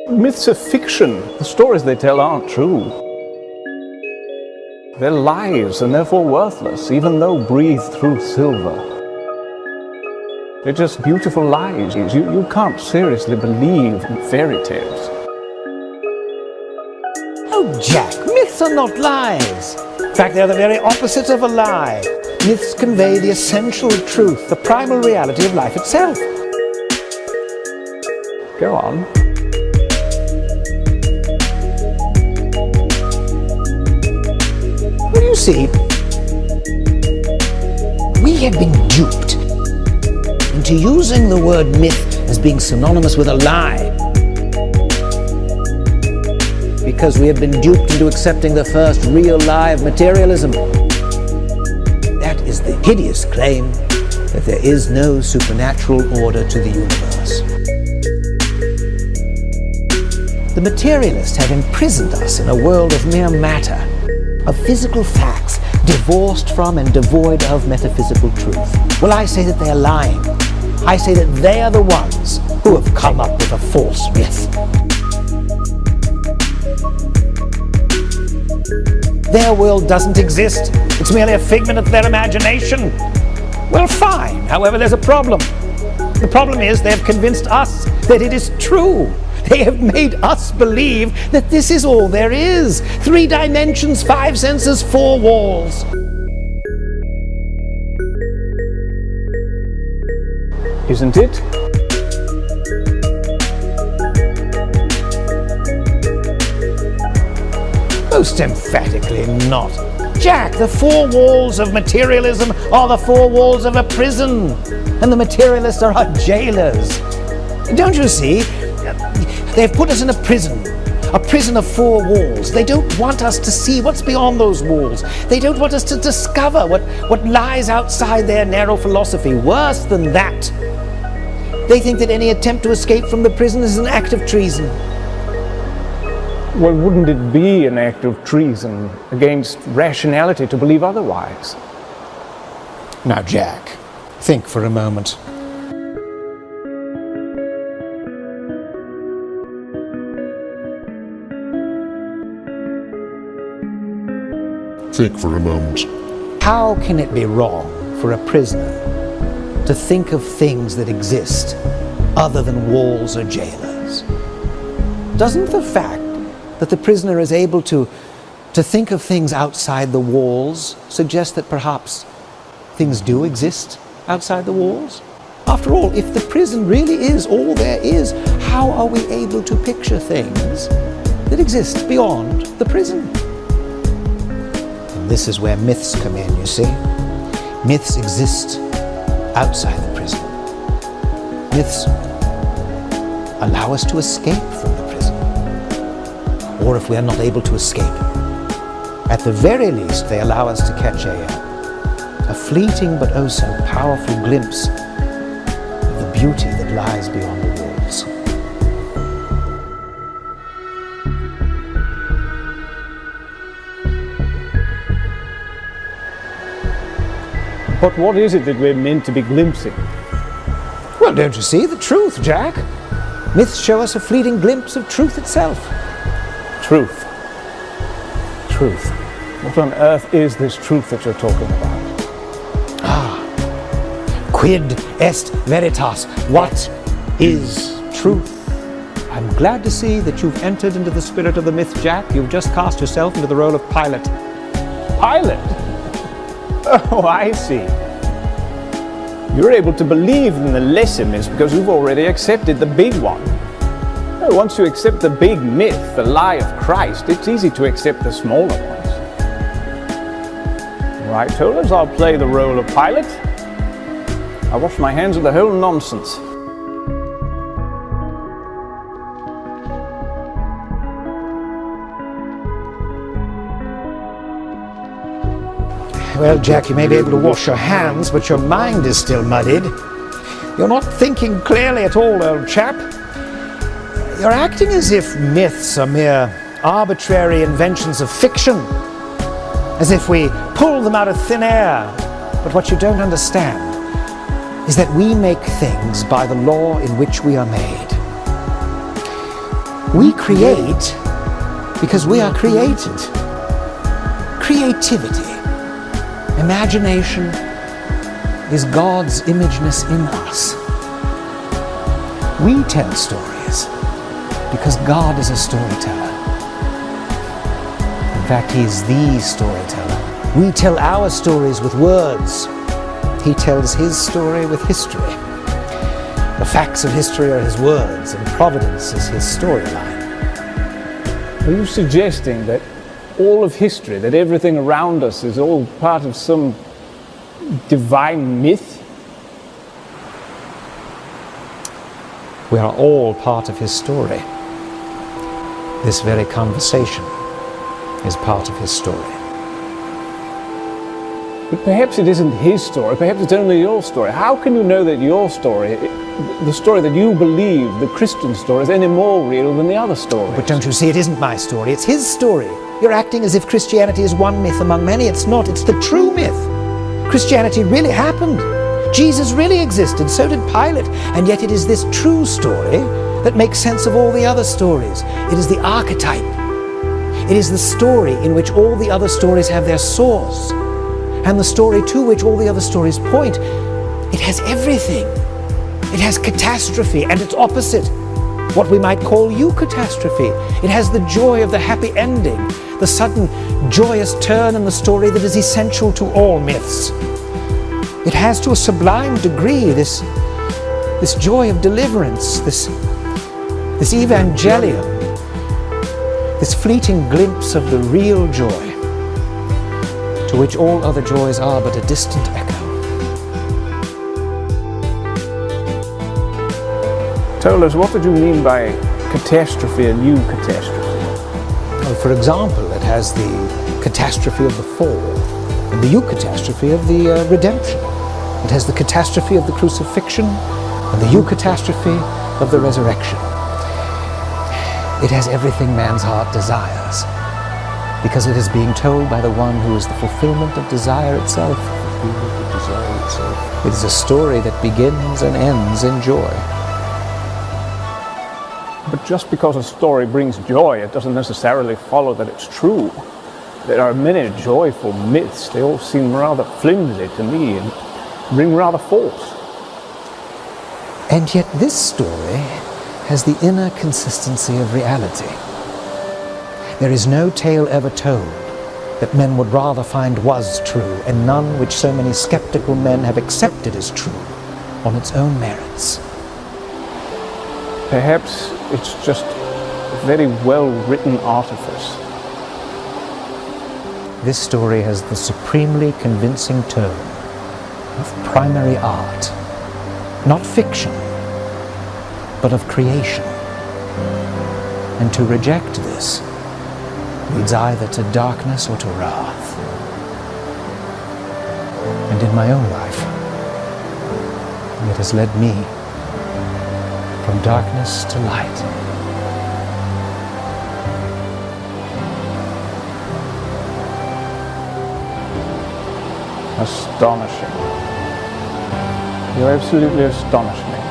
Myths are fiction. The stories they tell aren't true. They're lies and therefore worthless, even though breathed through silver. They're just beautiful lies. You can't seriously believe in fairy tales. Oh, Jack, myths are not lies. In fact, they're the very opposite of a lie. Myths convey the essential truth, the primal reality of life itself. Go on. Well, you see, we have been duped into using the word myth as being synonymous with a lie, because we have been duped into accepting the first real lie of materialism. That is the hideous claim that there is no supernatural order to the universe. The materialists have imprisoned us in a world of mere matter, of physical facts, divorced from and devoid of metaphysical truth. Well, I say that they are lying. I say that they are the ones who have come up with a false myth. Their world doesn't exist. It's merely a figment of their imagination. Well, fine. However, there's a problem. The problem is they have convinced us that it is true. They have made us believe that this is all there is. 3 dimensions, 5 senses, 4 walls. Isn't it? Most emphatically not. Jack, the 4 walls of materialism are the 4 walls of a prison, and the materialists are our jailers. Don't you see? They've put us in a prison of 4 walls. They don't want us to see what's beyond those walls. They don't want us to discover what lies outside their narrow philosophy. Worse than that, they think that any attempt to escape from the prison is an act of treason. Well, wouldn't it be an act of treason against rationality to believe otherwise? Now, Jack, think for a moment. Think for a moment. How can it be wrong for a prisoner to think of things that exist other than walls or jailers? Doesn't the fact that the prisoner is able to think of things outside the walls suggest that perhaps things do exist outside the walls? After all, if the prison really is all there is, how are we able to picture things that exist beyond the prison? And this is where myths come in, you see. Myths exist outside the prison. Myths allow us to escape from the prison. Or if we are not able to escape, at the very least they allow us to catch a fleeting but oh so powerful glimpse of the beauty that lies beyond the walls. But what is it that we're meant to be glimpsing? Well, don't you see? The truth, Jack. Myths show us a fleeting glimpse of truth itself. Truth. Truth. What on earth is this truth that you're talking about? Quid est veritas? What is truth? I'm glad to see that you've entered into the spirit of the myth, Jack. You've just cast yourself into the role of Pilate. Pilate? Oh, I see. You're able to believe in the lesser myths because you've already accepted the big one. Once you accept the big myth, the lie of Christ, it's easy to accept the smaller ones. All right, Tollers, I'll play the role of Pilate. I wash my hands of the whole nonsense. Well, Jack, you may be able to wash your hands, but your mind is still muddied. You're not thinking clearly at all, old chap. You're acting as if myths are mere arbitrary inventions of fiction, as if we pulled them out of thin air But what you don't understand is that we make things by the law in which we are made. We create because we are created. Creativity, imagination is God's imageness in us. We tell stories because God is a storyteller. In fact, He is the storyteller. We tell our stories with words. He tells His story with history. The facts of history are His words, and providence is His storyline. Are you suggesting that all of history, that everything around us is all part of some divine myth? We are all part of His story. This very conversation is part of His story. But perhaps it isn't His story, perhaps it's only your story. How can you know that your story, the story that you believe, the Christian story, is any more real than the other stories? But don't you see, it isn't my story, it's His story. You're acting as if Christianity is one myth among many. It's not, it's the true myth. Christianity really happened. Jesus really existed, so did Pilate. And yet it is this true story that makes sense of all the other stories. It is the archetype. It is the story in which all the other stories have their source, and the story to which all the other stories point. It has everything. It has catastrophe and its opposite, what we might call eucatastrophe. It has the joy of the happy ending, the sudden joyous turn in the story that is essential to all myths. It has to a sublime degree this joy of deliverance, this evangelium, this fleeting glimpse of the real joy, to which all other joys are but a distant echo. Tell us, what did you mean by catastrophe and eucatastrophe? Well, for example, it has the catastrophe of the fall and the eucatastrophe of the redemption. It has the catastrophe of the crucifixion and the eucatastrophe of the resurrection. It has everything man's heart desires, because it is being told by the one who is the fulfillment of desire itself. It is a story that begins and ends in joy. But just because a story brings joy, it doesn't necessarily follow that it's true. There are many joyful myths. They all seem rather flimsy to me and ring rather false. And yet this story has the inner consistency of reality. There is no tale ever told that men would rather find was true, and none which so many skeptical men have accepted as true on its own merits. Perhaps it's just a very well-written artifice. This story has the supremely convincing tone of primary art, not fiction, but of creation. And to reject this leads either to darkness or to wrath. And in my own life, it has led me from darkness to light. Astonishing. You absolutely astonish me.